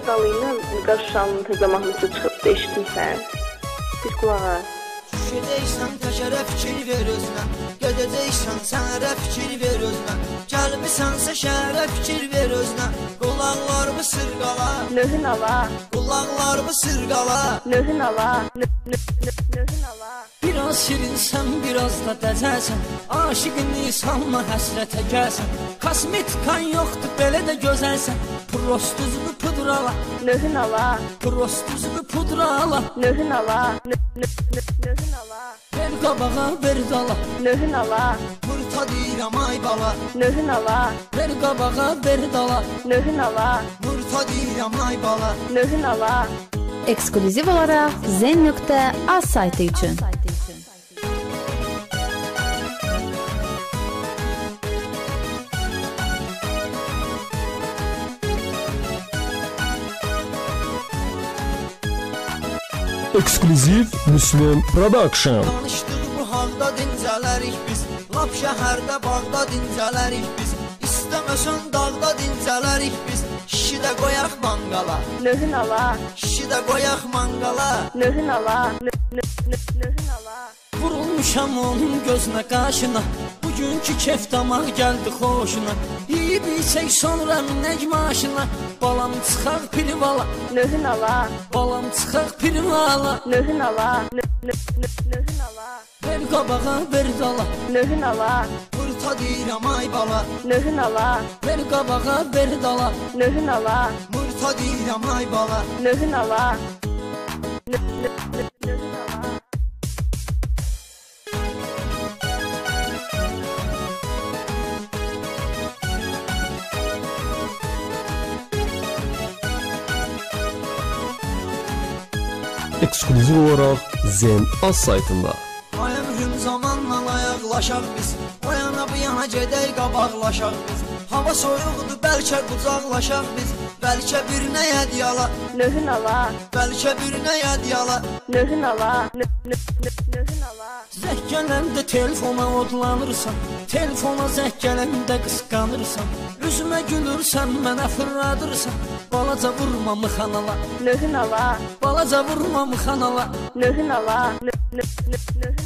Dalı ilə Qarşışanın təzə mahnısı çıxıbdı, eşitmişsən? Bir qulağa. Düşəcəksən təkərə fikir ver özünə, gedəcəksən sənərə fikir ver özünə, gəlmisənsə şəhərə fikir ver özünə, qulaqlarımı sırqala, Növün ala, qulaqlarımı sırqala, növün ala, növün ala. Biraz şirinsən, biraz da dəcəlsən, aşiqini salma həsrətə gəlsən, kosmetikan yoxdur, belə də gözəlsən, prostuzunu pudrala, Növün ala, prostuzunu pudrala, növün ala, növün ala. ver qabağa, ver dala, Növün ala, murta deyirəm ay bala, növün ala, ver qabağa, ver dala, növün ala, murta deyirəm ay bala. növün ala. Eksklüziv olaraq zen.az saytı üçün. Ekskluziv Müslüm Production. Danışdıq bu halda dincələrik biz, lap şəhərdə bağda dincələrik biz, İstəməsən dağda dincələrik biz, kişi də qoyaq mangala, Növün ala, kişi də qoyaq mangala. növün ala, növün ala. Vurulmuşam onun gözünə qaşına, bugünkü kef damaq gəldi xoşuna, yeyib içək sonra minək maşına, balam çıxaq pirivala, Növün ala, balam çıxaq pirivala, növün ala, növün ala. ver qabağa, ver dala, Növün ala, murta deyirəm ay bala, növün ala, ver qabağa, ver dala, növün ala, murta deyirəm ay bala. növün ala. Növün ala. Ekskluziv olaraq zen.az saytında. Ay ömrüm zamanla ayaqlaşaq biz, o yana bu yana gedək qabaqlaşaq biz, hava soyuqdur bəlkə qucaqlaşaq biz, bəlkə birinə yədiyala, Növün ala, bəlkə birinə yədiyala. növün ala, növün ala. Zəh gələndə telefona odlanırsan, telefona zəh gələndə qısqanırsan, üzümə gülürsən, mənə fırladırsan, balaca vurma mıxanala, Növün ala, balaca vurma mıxanala. növün ala, növün ala.